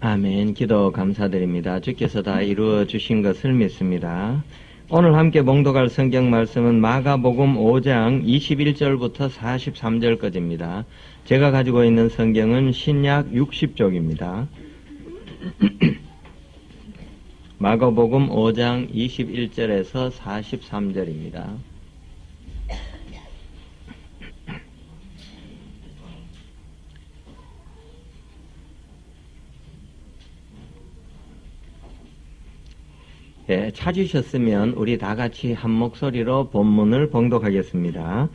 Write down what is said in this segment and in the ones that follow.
아멘. 기도 감사드립니다. 주께서 다 이루어 주신 것을 믿습니다. 오늘 함께 봉독할 성경 말씀은 마가복음 5장 21절부터 43절까지입니다. 제가 가지고 있는 성경은 신약 60쪽입니다. 마가복음 5장 21절에서 43절입니다. 예, 찾으셨으면 우리 다 같이 한 목소리로 본문을 봉독하겠습니다.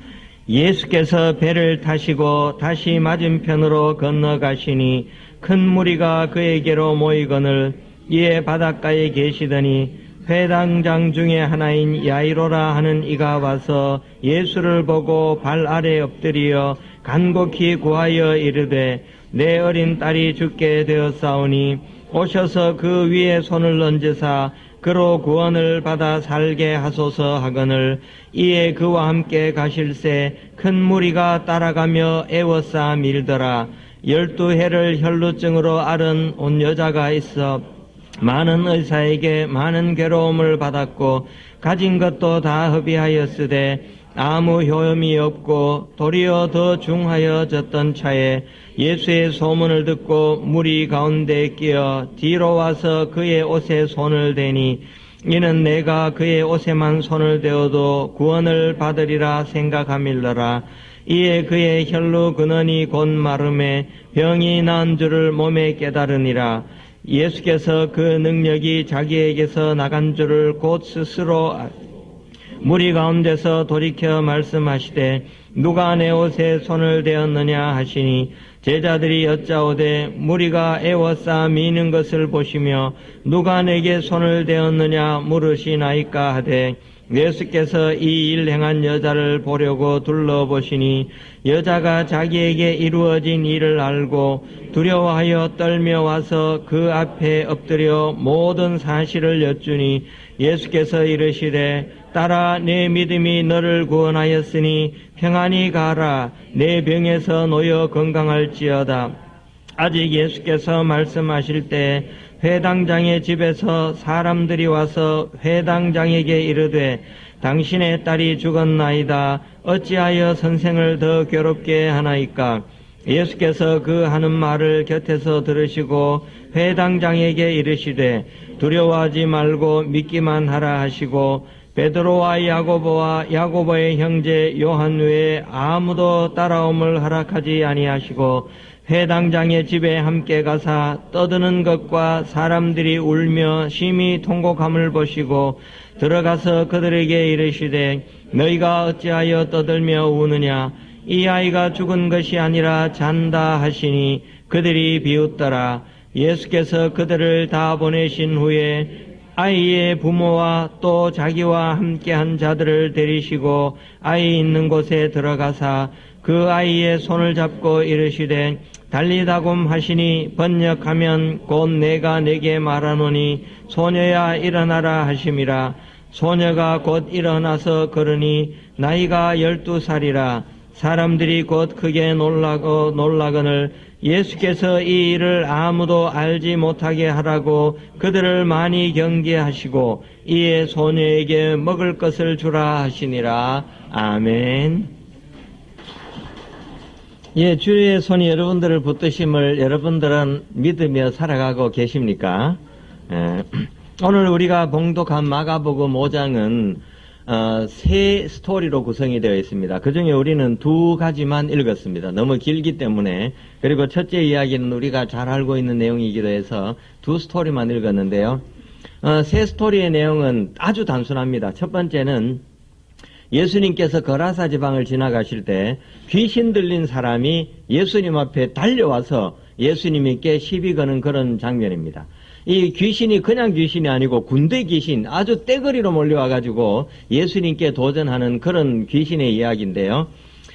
예수께서 배를 타시고 다시 맞은편으로 건너가시니 큰 무리가 그에게로 모이거늘 이에 바닷가에 계시더니 회당장 중에 하나인 야이로라 하는 이가 와서 예수를 보고 발 아래 엎드리어 간곡히 구하여 이르되 내 어린 딸이 죽게 되었사오니 오셔서 그 위에 손을 얹으사 그로 구원을 받아 살게 하소서 하거늘 이에 그와 함께 가실새 큰 무리가 따라가며 애워싸 밀더라. 12해를 혈루증으로 앓은 온 여자가 있어 많은 의사에게 많은 괴로움을 받았고 가진 것도 다 허비하였으되 아무 효험이 없고 도리어 더 중하여졌던 차에 예수의 소문을 듣고 무리 가운데 끼어 뒤로 와서 그의 옷에 손을 대니 이는 내가 그의 옷에만 손을 대어도 구원을 받으리라 생각함일러라. 이에 그의 혈루 근원이 곧 마름에 병이 나은 줄을 몸에 깨달으니라. 예수께서 그 능력이 자기에게서 나간 줄을 곧 스스로 무리 가운데서 돌이켜 말씀하시되 누가 내 옷에 손을 대었느냐 하시니 제자들이 여짜오되 무리가 애워싸 미는 것을 보시며 누가 내게 손을 대었느냐 물으시나이까 하되 예수께서 이 일 행한 여자를 보려고 둘러보시니 여자가 자기에게 이루어진 일을 알고 두려워하여 떨며 와서 그 앞에 엎드려 모든 사실을 여쭈니 예수께서 이르시되 딸아 내 믿음이 너를 구원하였으니 평안히 가라. 내 병에서 놓여 건강할지어다. 아직 예수께서 말씀하실 때 회당장의 집에서 사람들이 와서 회당장에게 이르되 당신의 딸이 죽었나이다. 어찌하여 선생을 더 괴롭게 하나이까? 예수께서 그 하는 말을 곁에서 들으시고 회당장에게 이르시되 두려워하지 말고 믿기만 하라 하시고 베드로와 야고보와 야고보의 형제 요한 외에 아무도 따라옴을 허락하지 아니하시고 회당장의 집에 함께 가사 떠드는 것과 사람들이 울며 심히 통곡함을 보시고 들어가서 그들에게 이르시되 너희가 어찌하여 떠들며 우느냐? 이 아이가 죽은 것이 아니라 잔다 하시니 그들이 비웃더라. 예수께서 그들을 다 보내신 후에 아이의 부모와 또 자기와 함께한 자들을 데리시고 아이 있는 곳에 들어가사 그 아이의 손을 잡고 이르시되 달리다곰 하시니 번역하면 곧 내가 내게 말하노니 소녀야 일어나라 하심이라. 소녀가 곧 일어나서 걸으니 나이가 12살이라. 사람들이 곧 크게 놀라거늘 예수께서 이 일을 아무도 알지 못하게 하라고 그들을 많이 경계하시고 이에 소녀에게 먹을 것을 주라 하시니라. 아멘. 예, 주의 손이 여러분들을 붙드심을 여러분들은 믿으며 살아가고 계십니까? 오늘 우리가 봉독한 마가복음 5장은 세 스토리로 구성이 되어 있습니다. 그 중에 우리는 두 가지만 읽었습니다. 너무 길기 때문에. 그리고 첫째 이야기는 우리가 잘 알고 있는 내용이기도 해서 두 스토리만 읽었는데요. 세 스토리의 내용은 아주 단순합니다. 첫 번째는 예수님께서 거라사 지방을 지나가실 때 귀신 들린 사람이 예수님 앞에 달려와서 예수님께 시비 거는 그런 장면입니다. 이 귀신이 그냥 귀신이 아니고 군대 귀신, 아주 떼거리로 몰려와가지고 예수님께 도전하는 그런 귀신의 이야기인데요.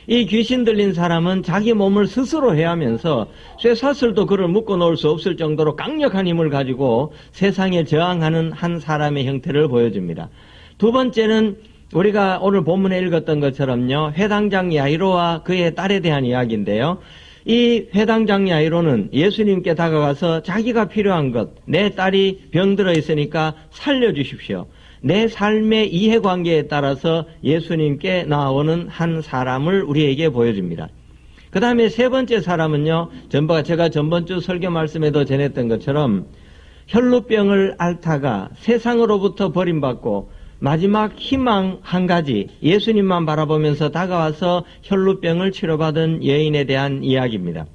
이 귀신 들린 사람은 자기 몸을 스스로 해하면서 쇠사슬도 그를 묶어 놓을 수 없을 정도로 강력한 힘을 가지고 세상에 저항하는 한 사람의 형태를 보여줍니다. 두 번째는 우리가 오늘 본문에 읽었던 것처럼요, 회당장 야이로와 그의 딸에 대한 이야기인데요. 이 회당장 야이로는 예수님께 다가가서 자기가 필요한 것, 내 딸이 병들어 있으니까 살려주십시오. 내 삶의 이해관계에 따라서 예수님께 나오는 한 사람을 우리에게 보여줍니다. 그 다음에 세 번째 사람은요, 제가 전번주 설교 말씀에도 전했던 것처럼 혈루병을 앓다가 세상으로부터 버림받고 마지막 희망 한 가지, 예수님만 바라보면서 다가와서 혈루병을 치료받은 여인에 대한 이야기입니다.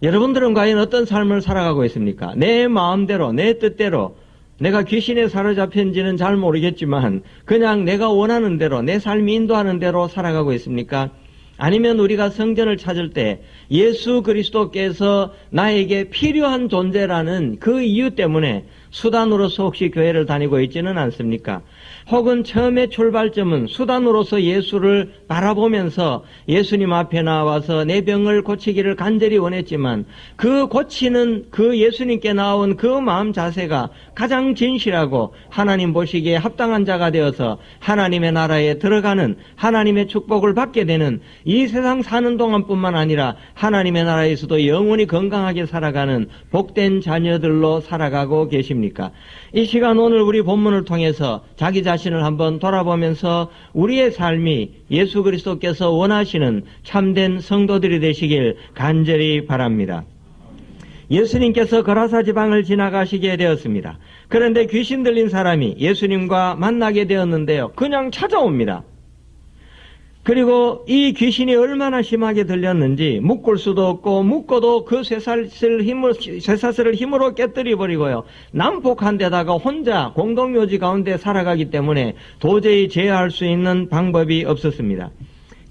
여러분들은 과연 어떤 삶을 살아가고 있습니까? 내 마음대로, 내 뜻대로, 내가 귀신에 사로잡힌지는 잘 모르겠지만 그냥 내가 원하는 대로, 내 삶이 인도하는 대로 살아가고 있습니까? 아니면 우리가 성전을 찾을 때 예수 그리스도께서 나에게 필요한 존재라는 그 이유 때문에 수단으로서 혹시 교회를 다니고 있지는 않습니까? 혹은 처음에 출발점은 수단으로서 예수를 바라보면서 예수님 앞에 나와서 내 병을 고치기를 간절히 원했지만 그 고치는 그 예수님께 나온 그 마음 자세가 가장 진실하고 하나님 보시기에 합당한 자가 되어서 하나님의 나라에 들어가는, 하나님의 축복을 받게 되는, 이 세상 사는 동안뿐만 아니라 하나님의 나라에서도 영원히 건강하게 살아가는 복된 자녀들로 살아가고 계십니까? 이 시간 오늘 우리 본문을 통해서 자기 자신을 한번 돌아보면서 우리의 삶이 예수 그리스도께서 원하시는 참된 성도들이 되시길 간절히 바랍니다. 예수님께서 거라사 지방을 지나가시게 되었습니다. 그런데 귀신 들린 사람이 예수님과 만나게 되었는데요, 그냥 찾아옵니다. 그리고 이 귀신이 얼마나 심하게 들렸는지 묶을 수도 없고, 묶어도 그 쇠사슬을 힘으로 깨뜨려버리고요, 난폭한 데다가 혼자 공동묘지 가운데 살아가기 때문에 도저히 제어할 수 있는 방법이 없었습니다.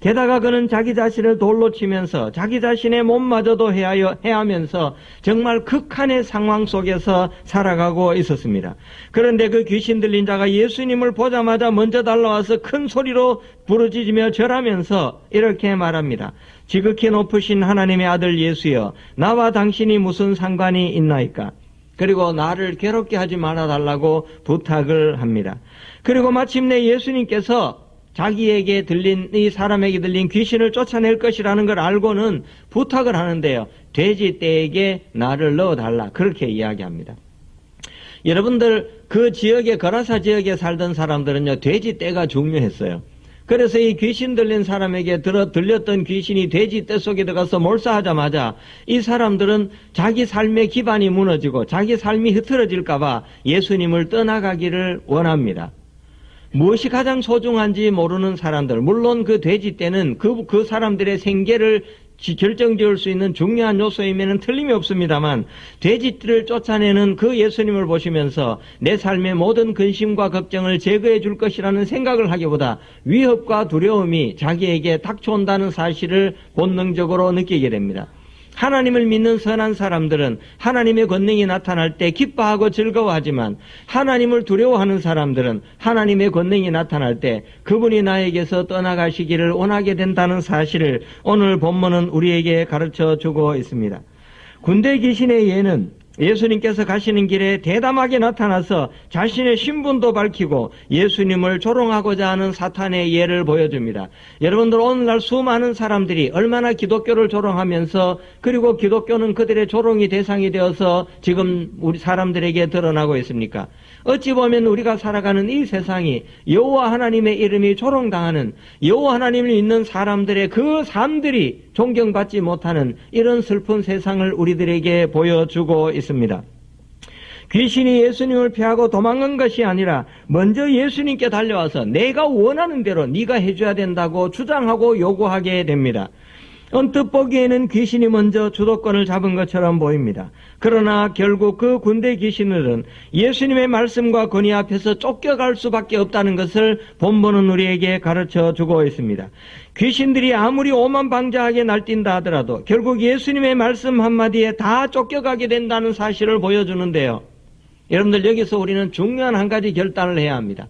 게다가 그는 자기 자신을 돌로 치면서 자기 자신의 몸마저도 해하면서 정말 극한의 상황 속에서 살아가고 있었습니다. 그런데 그 귀신 들린 자가 예수님을 보자마자 먼저 달려와서 큰 소리로 부르짖으며 절하면서 이렇게 말합니다. 지극히 높으신 하나님의 아들 예수여, 나와 당신이 무슨 상관이 있나이까? 그리고 나를 괴롭게 하지 말아달라고 부탁을 합니다. 그리고 마침내 예수님께서 자기에게 들린, 이 사람에게 들린 귀신을 쫓아낼 것이라는 걸 알고는 부탁을 하는데요, 돼지떼에게 나를 넣어달라, 그렇게 이야기합니다. 여러분들 그 지역에, 거라사 지역에 살던 사람들은요, 돼지떼가 중요했어요. 그래서 이 귀신 들린 사람에게 들렸던 귀신이 돼지떼 속에 들어가서 몰사하자마자 이 사람들은 자기 삶의 기반이 무너지고 자기 삶이 흐트러질까봐 예수님을 떠나가기를 원합니다. 무엇이 가장 소중한지 모르는 사람들, 물론 그 돼지떼는 그 사람들의 생계를 결정지을 수 있는 중요한 요소임에는 틀림이 없습니다만, 돼지떼를 쫓아내는 그 예수님을 보시면서 내 삶의 모든 근심과 걱정을 제거해 줄 것이라는 생각을 하기보다 위협과 두려움이 자기에게 닥쳐온다는 사실을 본능적으로 느끼게 됩니다. 하나님을 믿는 선한 사람들은 하나님의 권능이 나타날 때 기뻐하고 즐거워하지만, 하나님을 두려워하는 사람들은 하나님의 권능이 나타날 때 그분이 나에게서 떠나가시기를 원하게 된다는 사실을 오늘 본문은 우리에게 가르쳐 주고 있습니다. 군대 귀신의 예는 예수님께서 가시는 길에 대담하게 나타나서 자신의 신분도 밝히고 예수님을 조롱하고자 하는 사탄의 예를 보여줍니다. 여러분들, 오늘날 수많은 사람들이 얼마나 기독교를 조롱하면서, 그리고 기독교는 그들의 조롱이 대상이 되어서 지금 우리 사람들에게 드러나고 있습니까? 어찌 보면 우리가 살아가는 이 세상이 여호와 하나님의 이름이 조롱당하는, 여호와 하나님을 믿는 사람들의 그 삶들이 존경받지 못하는 이런 슬픈 세상을 우리들에게 보여주고 있습니다. 귀신이 예수님을 피하고 도망간 것이 아니라 먼저 예수님께 달려와서 내가 원하는 대로 네가 해줘야 된다고 주장하고 요구하게 됩니다. 언뜻 보기에는 귀신이 먼저 주도권을 잡은 것처럼 보입니다. 그러나 결국 그 군대 귀신들은 예수님의 말씀과 권위 앞에서 쫓겨갈 수밖에 없다는 것을 본문은 우리에게 가르쳐 주고 있습니다. 귀신들이 아무리 오만방자하게 날뛴다 하더라도 결국 예수님의 말씀 한마디에 다 쫓겨가게 된다는 사실을 보여주는데요, 여러분들, 여기서 우리는 중요한 한 가지 결단을 해야 합니다.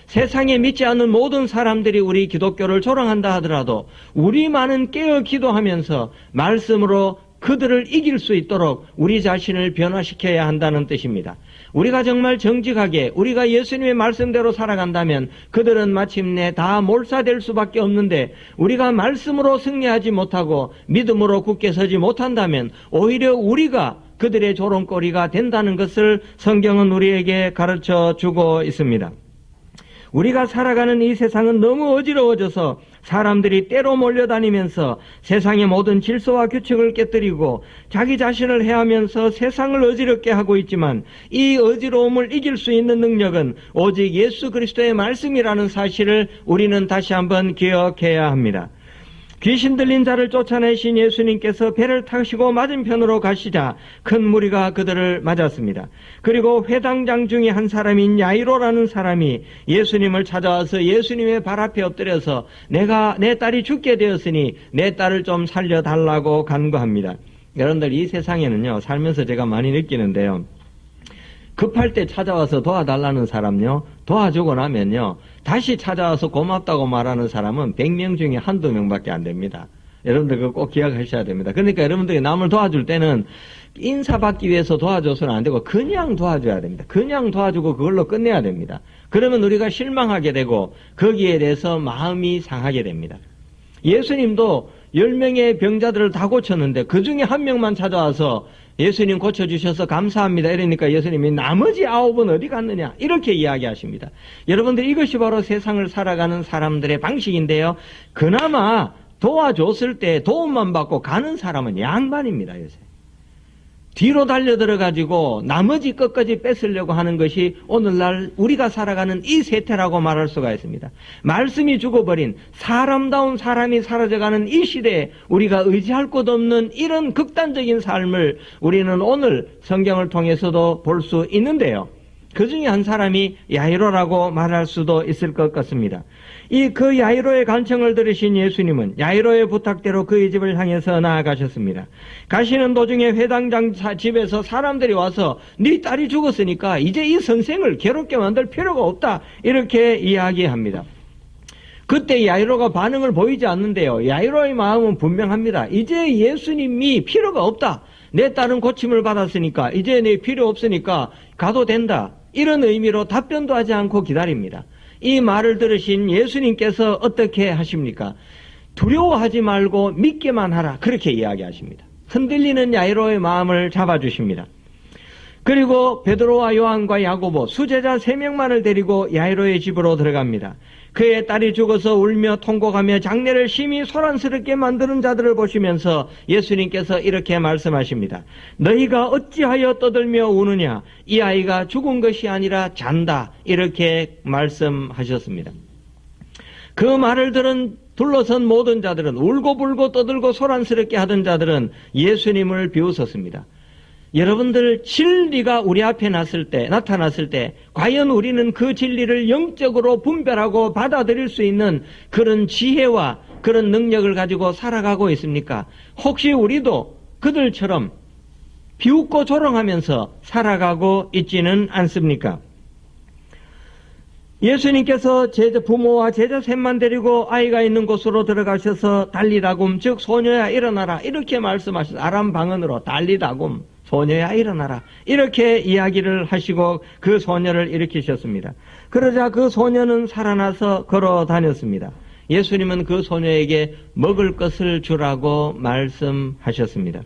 세상에 믿지 않는 모든 사람들이 우리 기독교를 조롱한다 하더라도 우리만은 깨어 기도하면서 말씀으로 그들을 이길 수 있도록 우리 자신을 변화시켜야 한다는 뜻입니다. 우리가 정말 정직하게 우리가 예수님의 말씀대로 살아간다면 그들은 마침내 다 몰사될 수밖에 없는데, 우리가 말씀으로 승리하지 못하고 믿음으로 굳게 서지 못한다면 오히려 우리가 그들의 조롱거리가 된다는 것을 성경은 우리에게 가르쳐 주고 있습니다. 우리가 살아가는 이 세상은 너무 어지러워져서 사람들이 때로 몰려다니면서 세상의 모든 질서와 규칙을 깨뜨리고 자기 자신을 해하면서 세상을 어지럽게 하고 있지만, 이 어지러움을 이길 수 있는 능력은 오직 예수 그리스도의 말씀이라는 사실을 우리는 다시 한번 기억해야 합니다. 귀신 들린 자를 쫓아내신 예수님께서 배를 타시고 맞은편으로 가시자 큰 무리가 그들을 맞았습니다. 그리고 회당장 중에 한 사람인 야이로라는 사람이 예수님을 찾아와서 예수님의 발 앞에 엎드려서 내 딸이 죽게 되었으니 내 딸을 좀 살려달라고 간구합니다. 여러분들, 이 세상에는요, 살면서 제가 많이 느끼는데요, 급할 때 찾아와서 도와달라는 사람요, 도와주고 나면요, 다시 찾아와서 고맙다고 말하는 사람은 100명 중에 한두 명밖에 안 됩니다. 여러분들 그거 꼭 기억하셔야 됩니다. 그러니까 여러분들이 남을 도와줄 때는 인사받기 위해서 도와줘서는 안 되고 그냥 도와줘야 됩니다. 그냥 도와주고 그걸로 끝내야 됩니다. 그러면 우리가 실망하게 되고 거기에 대해서 마음이 상하게 됩니다. 예수님도 10명의 병자들을 다 고쳤는데 그 중에 한 명만 찾아와서 예수님 고쳐주셔서 감사합니다 이러니까 예수님이 나머지 9은 어디 갔느냐 이렇게 이야기하십니다. 여러분들, 이것이 바로 세상을 살아가는 사람들의 방식인데요, 그나마 도와줬을 때 도움만 받고 가는 사람은 양반입니다. 요새 뒤로 달려들어가지고 나머지 끝까지 뺏으려고 하는 것이 오늘날 우리가 살아가는 이 세태라고 말할 수가 있습니다. 말씀이 죽어버린 사람다운 사람이 사라져가는 이 시대에 우리가 의지할 것 없는 이런 극단적인 삶을 우리는 오늘 성경을 통해서도 볼 수 있는데요, 그 중에 한 사람이 야이로라고 말할 수도 있을 것 같습니다. 그 야이로의 간청을 들으신 예수님은 야이로의 부탁대로 그의 집을 향해서 나아가셨습니다. 가시는 도중에 회당장 집에서 사람들이 와서 네 딸이 죽었으니까 이제 이 선생을 괴롭게 만들 필요가 없다 이렇게 이야기합니다. 그때 야이로가 반응을 보이지 않는데요, 야이로의 마음은 분명합니다. 이제 예수님이 필요가 없다, 내 딸은 고침을 받았으니까 이제 내 필요 없으니까 가도 된다, 이런 의미로 답변도 하지 않고 기다립니다. 이 말을 들으신 예수님께서 어떻게 하십니까? 두려워하지 말고 믿기만 하라, 그렇게 이야기하십니다. 흔들리는 야이로의 마음을 잡아주십니다. 그리고 베드로와 요한과 야고보 수제자 3명만을 데리고 야이로의 집으로 들어갑니다. 그의 딸이 죽어서 울며 통곡하며 장례를 심히 소란스럽게 만드는 자들을 보시면서 예수님께서 이렇게 말씀하십니다. 너희가 어찌하여 떠들며 우느냐, 이 아이가 죽은 것이 아니라 잔다, 이렇게 말씀하셨습니다. 그 말을 들은 둘러선 모든 자들은, 울고불고 떠들고 소란스럽게 하던 자들은 예수님을 비웃었습니다. 여러분들, 진리가 우리 앞에 나타났을 때 과연 우리는 그 진리를 영적으로 분별하고 받아들일 수 있는 그런 지혜와 그런 능력을 가지고 살아가고 있습니까? 혹시 우리도 그들처럼 비웃고 조롱하면서 살아가고 있지는 않습니까? 예수님께서 부모와 제자 셋만 데리고 아이가 있는 곳으로 들어가셔서 달리다굼, 즉 소녀야 일어나라, 이렇게 말씀하셨어요. 아람 방언으로 달리다굼, 소녀야 일어나라, 이렇게 이야기를 하시고 그 소녀를 일으키셨습니다. 그러자 그 소녀는 살아나서 걸어 다녔습니다. 예수님은 그 소녀에게 먹을 것을 주라고 말씀하셨습니다.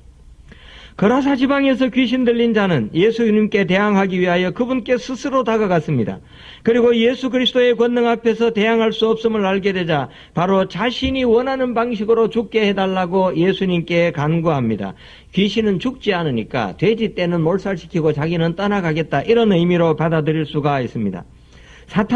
거라사 지방에서 귀신 들린 자는 예수님께 대항하기 위하여 그분께 스스로 다가갔습니다. 그리고 예수 그리스도의 권능 앞에서 대항할 수 없음을 알게 되자 바로 자신이 원하는 방식으로 죽게 해달라고 예수님께 간구합니다. 귀신은 죽지 않으니까 돼지 떼는 몰살시키고 자기는 떠나가겠다, 이런 의미로 받아들일 수가 있습니다.